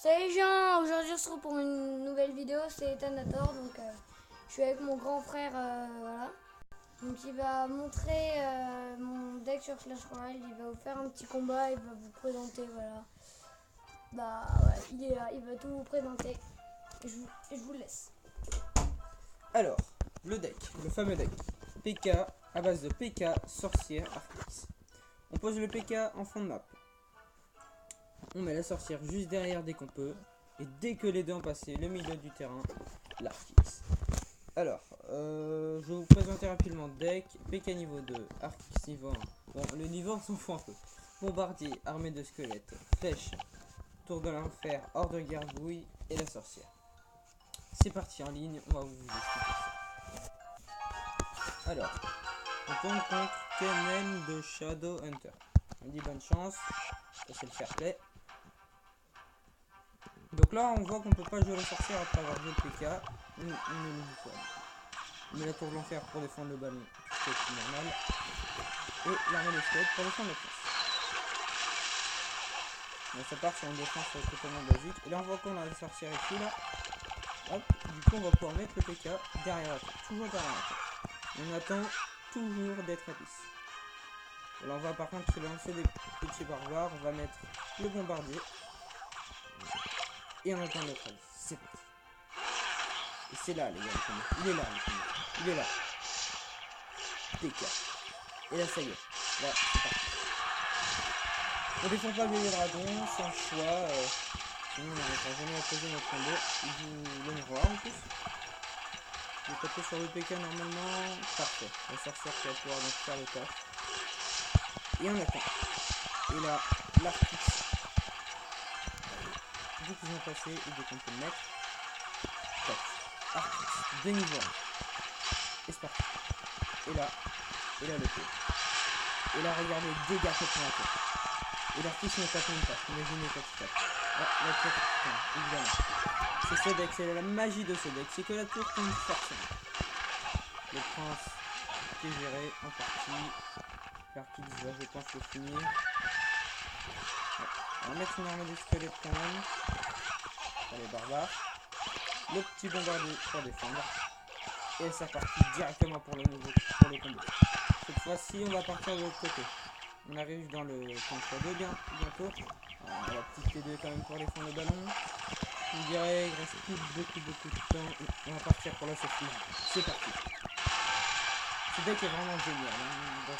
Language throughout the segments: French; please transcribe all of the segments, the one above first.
Salut les gens, aujourd'hui on se retrouve pour une nouvelle vidéo, c'est Ethanator, donc je suis avec mon grand frère, voilà. Donc il va montrer mon deck sur Clash Royale, il va vous faire un petit combat, il va vous présenter, voilà. Bah ouais, il est là, il va tout vous présenter, et je vous laisse. Alors, le deck, le fameux deck. PK, à base de PK, sorcière, Arctis. On pose le PK en fond de map. On met la sorcière juste derrière dès qu'on peut. Et dès que les deux ont passé le milieu du terrain, l'Arctis. Alors, je vais vous présenter rapidement le deck. PK niveau 2, Arctis niveau 1. Bon, le niveau on s'en fout un peu. Bombardier, armée de squelettes, flèche, tour de l'enfer, hors de gargouille et la sorcière. C'est parti en ligne, on va vous expliquer ça. Alors, on tombe contre Kennen de Shadow Hunter. On dit bonne chance, ça c'est le fair play. Donc là on voit qu'on peut pas jouer la sorcière après avoir joué le PK. On ne le joue pas. On met la tour de l'enfer pour défendre le ballon, c'est normal. Et l'armée de squelette pour défendre la place. Donc ça part sur une défense totalement basique. Et là on voit qu'on a la sorcière ici là. Hop, du coup on va pouvoir mettre le PK derrière la tour. Toujours derrière la tour. On attend toujours d'être à 10. Là on va par contre se lancer des petits barbares. On va mettre le bombardier. Et on attend notre avis. C'est parti. Et c'est là les gars. Il est là le premier. Il est là. PK. Et là ça y est. Là c'est parti. On défend pas le vieil dragon sans choix. Sinon on n'arrivera jamais à poser notre combo. Il joue le miroir en plus. Je vais taper sur le PK normalement. Parfait. La sorcière qui va pouvoir donc faire le taf. Et on attend. Et là, l'Arctis. Dès qu'ils ont passé et dès qu'on peut le mettre. Tac. Arctis. De niveau 1. Et c'est parti. Et là le tour. Et là regardez, dégâts que prend la tête. Et l'Arctis ne tape même pas. Imaginez quand il tape. Ah, la tour tombe, évidemment. C'est ce deck, c'est la magie de ce deck. C'est que la tour tombe forcément. Le prince qui est géré en partie. L'Arctis va, je pense, le finir. Ouais. On va mettre une armée de squelettes quand même. Pour les barbares. Le petit bombardier pour défendre. Et c'est reparti directement pour le combo. Cette fois-ci, on va partir de l'autre côté. On arrive dans le contre 2 bientôt. On a la petite T2 quand même pour défendre le ballon. On dirait qu'il reste plus beaucoup de temps. Et on va partir pour la sauvetage. C'est parti. Ce deck est vraiment génial. Hein. Dans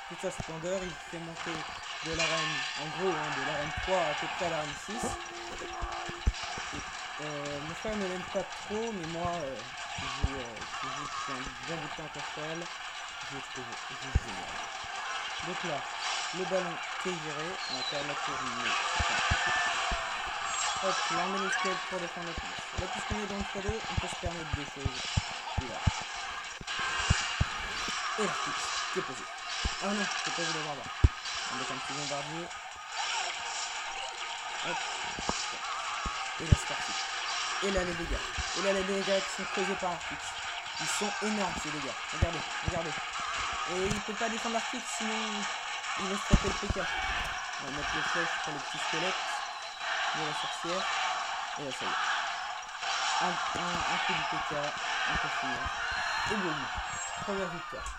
toute sa splendeur, il fait monter de l'arène, en gros, de l'arène 3 à peu près à l'arène 6. Mon frère ne l'aime pas trop, mais moi, je joue depuis un bien bout de temps contre elle. Je trouve génial. Donc là, le ballon qui est géré, on va faire la tournée. Hop, l'armée de squelette pour défendre la place. Là, puisqu'on est dans le 3-2, on peut se permettre des choses. Là. Et l'artiste qui est posé. Ah non, c'est pas le barbare. On met un petit bombardier. Hop. Et là c'est parti. Et là les dégâts. Et là les dégâts qui sont causés par Arctis. Ils sont énormes ces dégâts. Regardez. Et il peut pas défendre l'Arctis sinon il va se taper le PK. On va mettre les flèches pour les petits squelettes. De la sorcière. Et là ça y est. Un coup du PK. On peut finir. Et boum. Première victoire.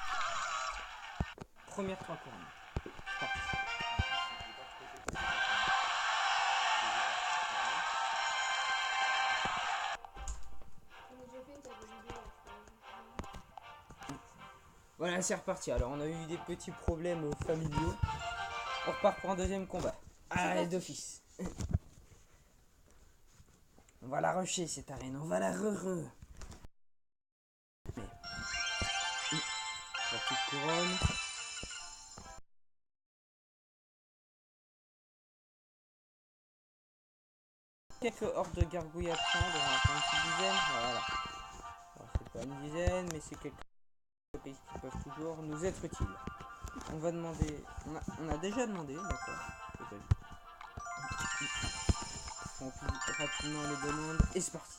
Première 3 couronnes. Parti. Voilà, c'est reparti. Alors, on a eu des petits problèmes familiaux. On repart pour un deuxième combat. Allez, d'office. On va la rusher cette arène. On va la re. La petite couronne. Quelques hordes de gargouilles à prendre. On va en prendre une petite dizaine. Voilà. Alors, c'est pas une dizaine, mais c'est quelques pays qui peuvent toujours nous être utiles. On va demander. On a déjà demandé, d'accord. On remplit rapidement les demandes et c'est parti.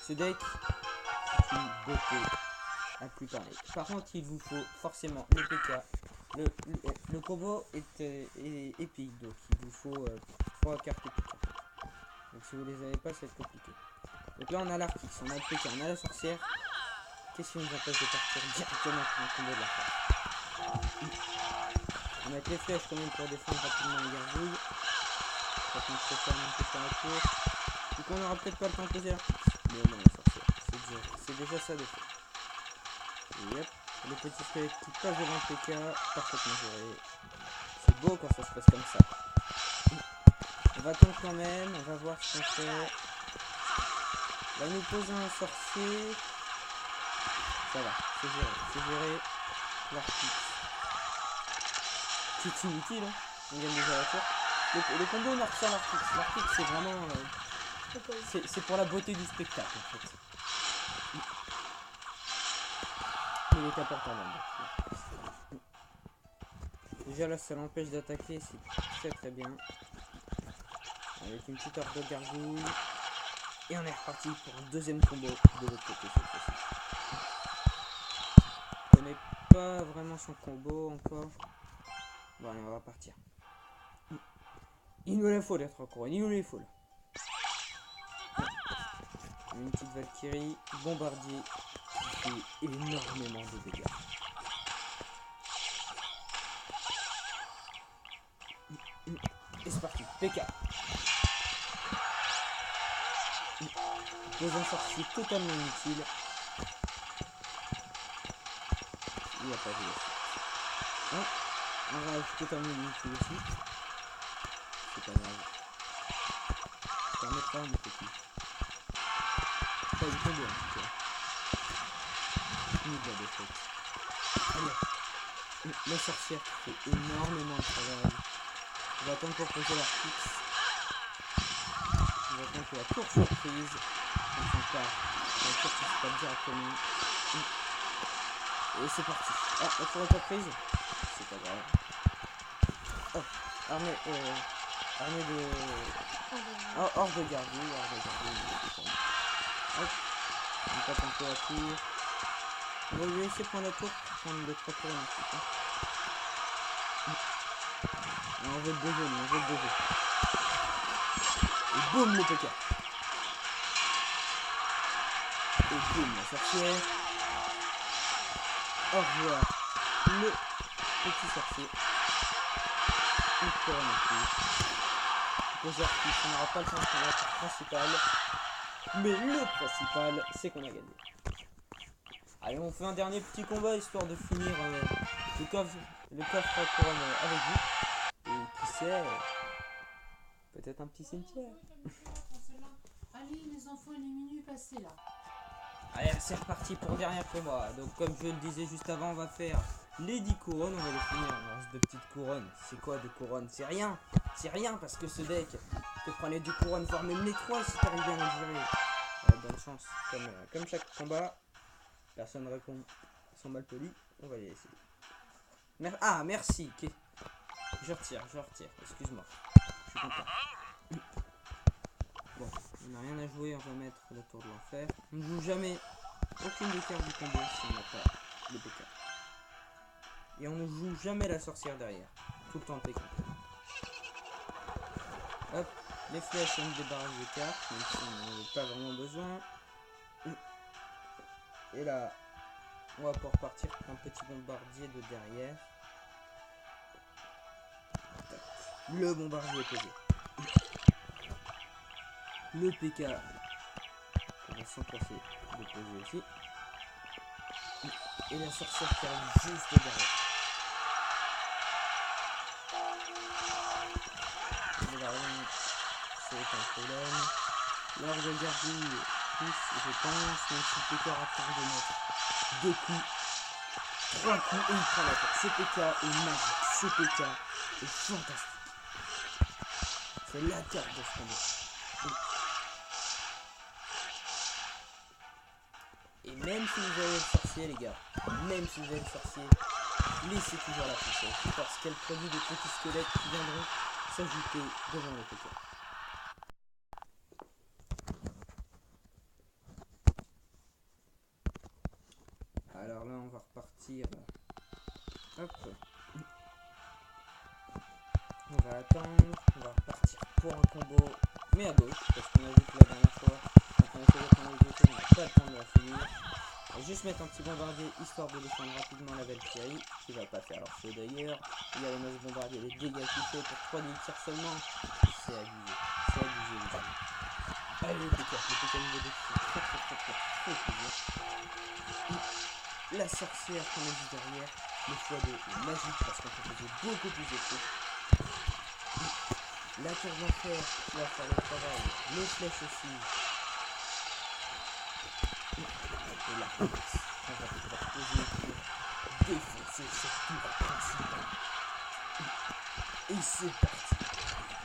Ce deck, c'est une beauté à plus parler. Par contre, il vous faut forcément le PK le combo est épique, donc il vous faut 3 cartes épiques. Donc si vous les avez pas, ça va être compliqué. Donc là on a l'Artix, on a le PK, on a la sorcière. Qu'est-ce qui nous empêche de partir directement pour un combo de la force? On va mettre les flèches quand même pour défendre rapidement les gargouilles. Ça peut se faire un peu sur la tour. Donc on aura peut-être pas le temps de poser l'Artix. Mais non, la sorcière, c'est déjà ça de fait. Yep. Les petits squelettes qui passent devant le PK, parfaitement géré. C'est beau quand ça se passe comme ça. On va attendre quand même, on va voir ce qu'on fait. On va nous poser un sorcier. Ça va, c'est géré. L'Artix. C'est inutile, hein. On gagne déjà la tour. Le combo marque ça l'Artix. L'Artix c'est vraiment... c'est pour la beauté du spectacle en fait. Il est important même. Déjà là ça l'empêche d'attaquer, c'est très bien. Avec une petite horde de gargouilles. Et on est reparti pour un deuxième combo de l'autre côté cette fois-ci. Je connais pas vraiment son combo encore. Bon allez on va partir. Il nous la faut d'être couronne, il nous les faut là. Une petite Valkyrie, bombardier qui fait énormément de dégâts. Et c'est parti, PK. Pose un sorcier totalement inutile. Il n'y a pas de un rage totalement inutile aussi. C'est pas grave. Ça permettra mon petit. Pas du combo en tout cas. Ni de la défaite. Allez. La sorcière fait énormément de travail. On va attendre pour poser l'Artix. On va attendre que la tour surprise. On s'en part. La tour qui se passe directement. Et c'est parti. Ah, la tour est pas prise. C'est pas grave. Oh, armée de... Oh, hors de gargouille, Hop, on tape un peu la tour. On va lui laisser prendre la tour pour prendre les 3 tours ensuite. On veut le besoin, Et boum le PK. Et boum la sorcière. Au revoir le petit sorcier. Une couronne en plus. Poser Artix, on n'aura pas le temps pour la tour principale. Mais le principal, c'est qu'on a gagné. Allez, on fait un dernier petit combat histoire de finir le coffre à couronne avec vous. Et qui sait, peut-être un petit cimetière. Allez les enfants, il est minuit passé là. Allez, c'est reparti pour le dernier combat. Donc comme je le disais juste avant, on va faire les 10 couronnes. On va les finir en lance de petites couronnes. C'est quoi de couronnes? C'est rien. C'est rien parce que ce deck te prend les 10 couronnes, voire même les 3 si t'arrives bien à le gérer. Bonne chance. Comme chaque combat, personne ne répond. Ils sont mal polis. On va les laisser. Merci. Je retire. Excuse-moi. Je suis content. Bon, on n'a rien à jouer. On va mettre la tour de l'enfer. On ne joue jamais aucune des cartes du combo si on n'a pas le PK. Et on ne joue jamais la sorcière derrière. Tout le temps PK. Hop. Les flèches, on débarrasse des cartes, même si on n'en a pas vraiment besoin. Et là, on va pouvoir partir pour un petit bombardier de derrière. Le bombardier est posé. Le PK, on va s'empresser de poser aussi. Et la sorcière qui arrive juste derrière. C'est un problème. L'heure de gargouille pousse, je pense, même si PK raconte de mettre 2 coups, 3 coups et il prend la tête. Ce PK est magique, ce PK est fantastique. C'est la carte de ce combat. Et même si vous avez le sorcier les gars, laissez toujours la puissance parce qu'elle produit des petits squelettes qui viendront s'ajouter devant le PK. Alors là on va repartir. Hop. On va attendre, on va repartir pour un combo, mais à gauche, parce qu'on a vu que la dernière fois, quand on a fait le combo de côté, on n'a pas le temps de la finir. On va juste mettre un petit bombardier, histoire de défendre rapidement la Valkyrie, qui va pas faire leur feu d'ailleurs. Il y a le masse bombardier, les dégâts qu'il fait pour 3 000 tirs seulement. C'est abusé, les amis. Allez, le PK niveau de fou, très plaisir. La sorcière qu'on a vu derrière, le x2 est magique parce qu'on peut faisait beaucoup plus de trucs. La tour d'enfer qui va faire le travail, les flèches aussi. Et la force, on va pouvoir poser pour défoncer cette tour principale. Et c'est parti.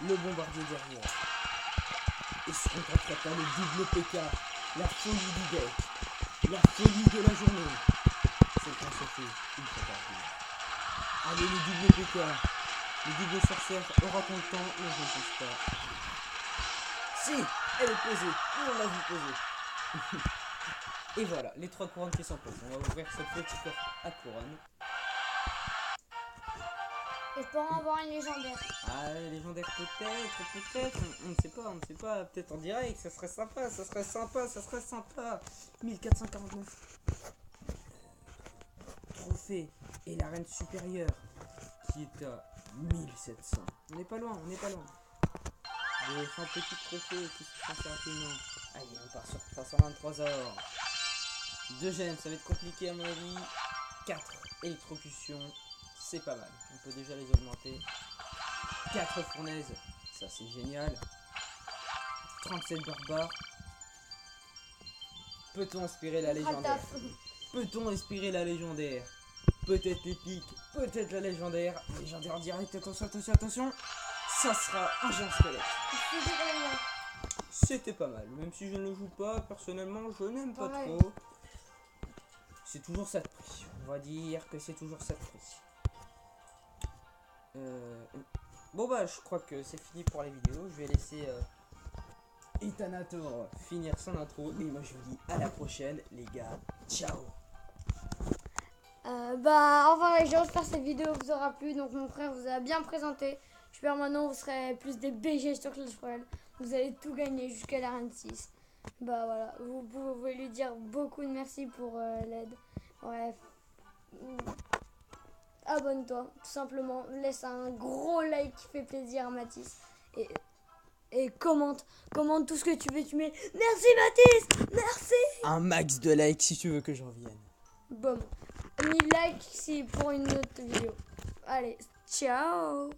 Le bombardier derrière. Et ce qu'on ne pas le double PK, la folie du deck, la folie de la journée. C'est quand ça fait une fois par jour. Allez, le double PK, le double sorcière, aura-t-on le temps? Non, je ne pense pas. Si, elle est posée, et on l'a vu poser. Et voilà, les 3 couronnes qui sont posées. On va ouvrir cette petite coffre à couronne. Espérons avoir une légendaire. Ah, légendaire peut-être, on ne sait pas, peut-être en direct, ça serait sympa. 1449. Trophée et l'arène supérieure qui est à 1700. On n'est pas loin. Des fins petits trophées qui se passent rapidement. Allez, on part sur 323 or. 2 gemmes, ça va être compliqué à mon avis. 4 électrocutions. C'est pas mal, on peut déjà les augmenter. 4 fournaises, ça c'est génial. 37 barbares. Peut-on inspirer la légendaire? Peut-être l'épique, peut-être la légendaire. Légendaire en direct, attention. Ça sera un géant squelette. C'était pas mal, même si je ne le joue pas, personnellement je n'aime pas trop. C'est toujours ça de prix, on va dire que c'est toujours ça de prix. Bon bah je crois que c'est fini pour les vidéos. Je vais laisser Etanator finir son intro. Et moi je vous dis à la prochaine les gars. Ciao. Enfin les gens, j'espère que cette vidéo vous aura plu. Donc mon frère vous a bien présenté. J'espère maintenant vous serez plus des BG sur Clash Royale. Vous allez tout gagner jusqu'à l'arène 6. Bah voilà, vous pouvez lui dire beaucoup de merci pour l'aide. Bref. Abonne-toi, tout simplement. Laisse un gros like qui fait plaisir à Mathis. Et commente tout ce que tu veux. Tu mets merci Mathis, merci. Un max de likes si tu veux que j'en revienne. Bon, 1000 likes si pour une autre vidéo. Allez, ciao.